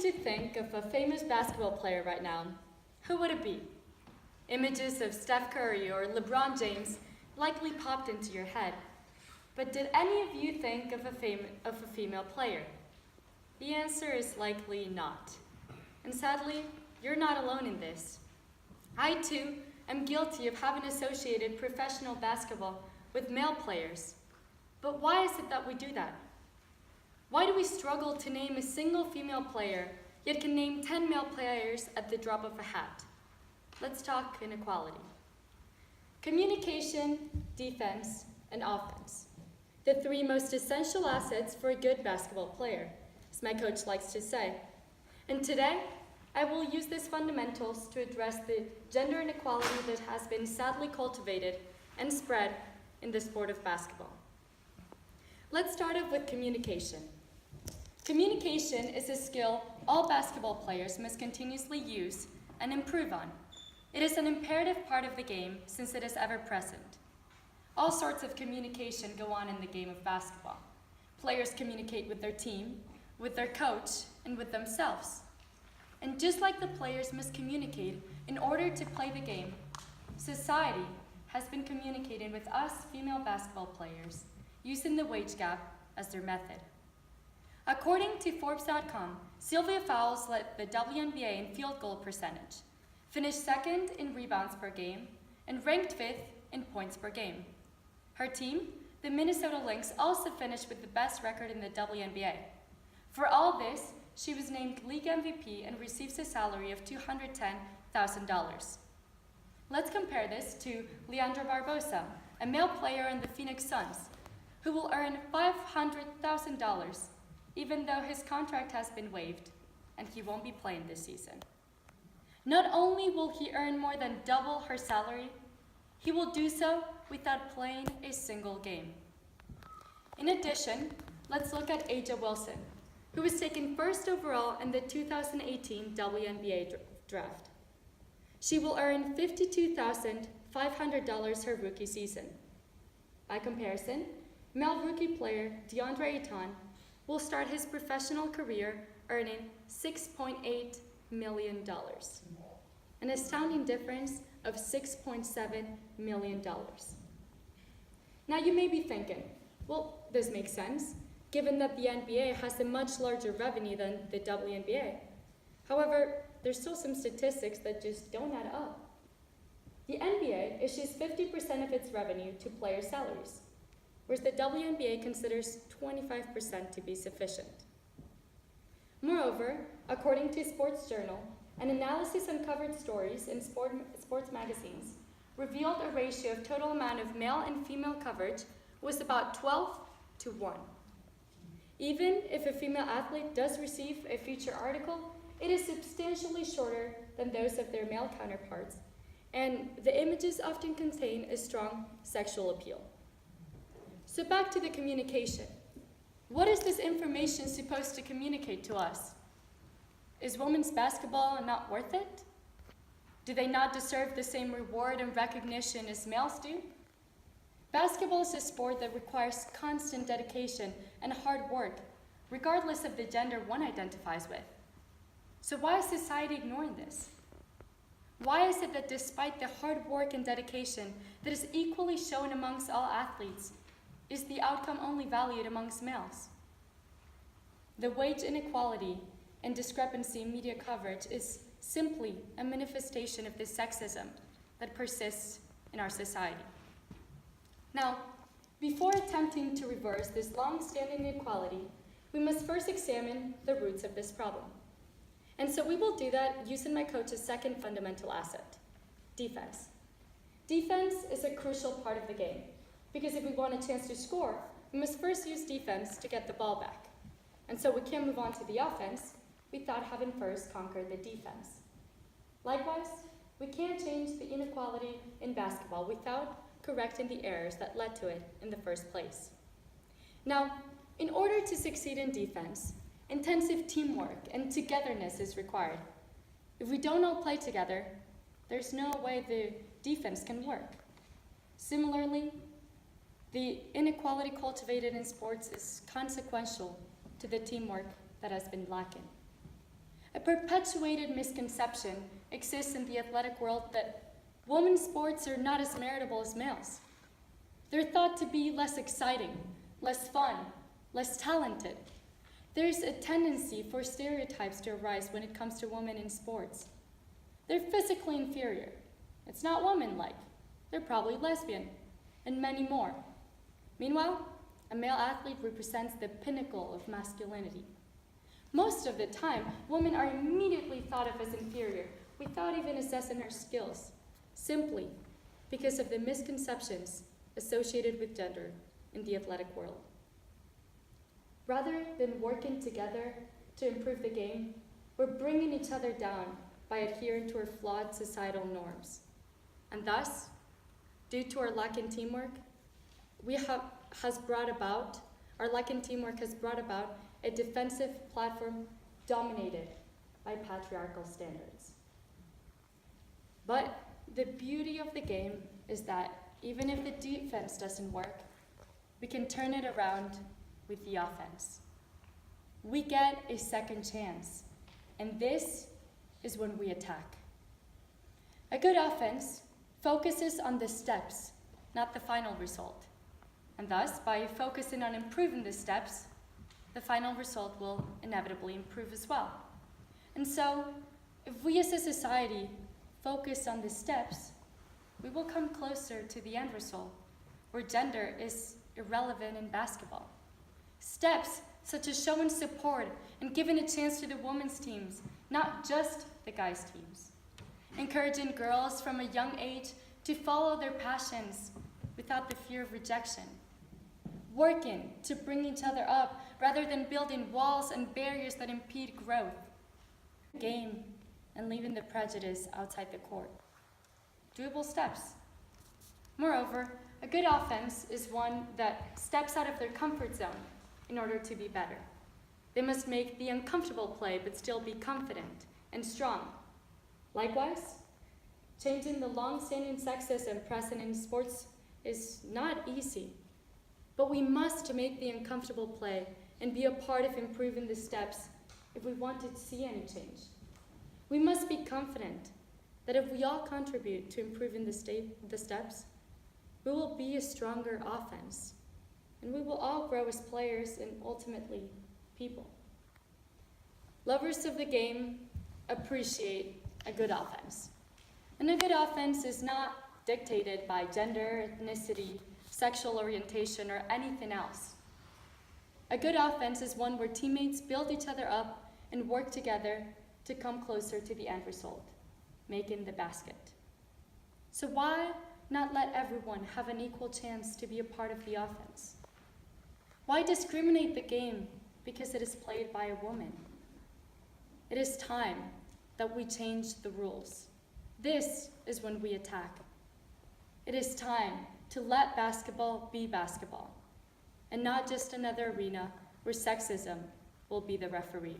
to think of a famous basketball player right now, who would it be? Images of Steph Curry or LeBron James likely popped into your head. But did any of you think of a female player? The answer is likely not. And sadly, you're not alone in this. I too am guilty of having associated professional basketball with male players. But why is it that we do that? Why do we struggle to name a single female player, yet can name 10 male players at the drop of a hat? Let's talk inequality. Communication, defense, and offense. The three most essential assets for a good basketball player, as my coach likes to say. And today, I will use these fundamentals to address the gender inequality that has been sadly cultivated and spread in the sport of basketball. Let's start off with communication. Communication is a skill all basketball players must continuously use and improve on. It is an imperative part of the game since it is ever present. All sorts of communication go on in the game of basketball. Players communicate with their team, with their coach, and with themselves. And just like the players must communicate in order to play the game, society has been communicating with us female basketball players using the wage gap as their method. According to Forbes.com, Sylvia Fowles led the WNBA in field goal percentage, finished second in rebounds per game, and ranked fifth in points per game. Her team, the Minnesota Lynx, also finished with the best record in the WNBA. For all this, she was named league MVP and receives a salary of $210,000. Let's compare this to Leandro Barbosa, a male player in the Phoenix Suns, who will earn $500,000, even though his contract has been waived and he won't be playing this season. Not only will he earn more than double her salary, he will do so without playing a single game. In addition, let's look at A'ja Wilson, who was taken first overall in the 2018 WNBA draft. She will earn $52,500 her rookie season. By comparison, male rookie player DeAndre Ayton will start his professional career earning $6.8 million, an astounding difference of $6.7 million. Now you may be thinking, well, this makes sense, given that the NBA has a much larger revenue than the WNBA. However, there's still some statistics that just don't add up. The NBA issues 50% of its revenue to player salaries, whereas the WNBA considers 25% to be sufficient. Moreover, according to Sports Journal, an analysis on covered stories in sports magazines revealed a ratio of total amount of male and female coverage was about 12 to 1. Even if a female athlete does receive a feature article, it is substantially shorter than those of their male counterparts, and the images often contain a strong sexual appeal. So back to the communication. What is this information supposed to communicate to us? Is women's basketball not worth it? Do they not deserve the same reward and recognition as males do? Basketball is a sport that requires constant dedication and hard work, regardless of the gender one identifies with. So why is society ignoring this? Why is it that despite the hard work and dedication that is equally shown amongst all athletes, is the outcome only valued amongst males? The wage inequality and discrepancy in media coverage is simply a manifestation of the sexism that persists in our society. Now, before attempting to reverse this long-standing inequality, we must first examine the roots of this problem. And so we will do that using my coach's second fundamental asset, defense. Defense is a crucial part of the game, because if we want a chance to score, we must first use defense to get the ball back. And so we can't move on to the offense without having first conquered the defense. Likewise, we can't change the inequality in basketball without correcting the errors that led to it in the first place. Now, in order to succeed in defense, intensive teamwork and togetherness is required. If we don't all play together, there's no way the defense can work. Similarly, the inequality cultivated in sports is consequential to the teamwork that has been lacking. A perpetuated misconception exists in the athletic world that women's sports are not as meritable as males. They're thought to be less exciting, less fun, less talented. There's a tendency for stereotypes to arise when it comes to women in sports. They're physically inferior. It's not woman-like. They're probably lesbian, and many more. Meanwhile, a male athlete represents the pinnacle of masculinity. Most of the time, women are immediately thought of as inferior without even assessing their skills, simply because of the misconceptions associated with gender in the athletic world. Rather than working together to improve the game, we're bringing each other down by adhering to our flawed societal norms. And thus, due to our lack in teamwork, our lack in teamwork has brought about a defensive platform dominated by patriarchal standards. But the beauty of the game is that even if the defense doesn't work, we can turn it around with the offense. We get a second chance, and this is when we attack. A good offense focuses on the steps, not the final result. And thus, by focusing on improving the steps, the final result will inevitably improve as well. And so, if we as a society focus on the steps, we will come closer to the end result, where gender is irrelevant in basketball. Steps such as showing support and giving a chance to the women's teams, not just the guys' teams. Encouraging girls from a young age to follow their passions without the fear of rejection. Working to bring each other up rather than building walls and barriers that impede growth. Game and leaving the prejudice outside the court. Doable steps. Moreover, a good offense is one that steps out of their comfort zone in order to be better. They must make the uncomfortable play but still be confident and strong. Likewise, changing the long-standing sexism present in sports is not easy, but we must make the uncomfortable play and be a part of improving the steps if we want to see any change. We must be confident that if we all contribute to improving the steps, we will be a stronger offense, and we will all grow as players and ultimately people. Lovers of the game appreciate a good offense. And a good offense is not dictated by gender, ethnicity, sexual orientation, or anything else. A good offense is one where teammates build each other up and work together to come closer to the end result, making the basket. So why not let everyone have an equal chance to be a part of the offense? Why discriminate the game because it is played by a woman? It is time that we change the rules. This is when we attack. It is time to let basketball be basketball, and not just another arena where sexism will be the referee.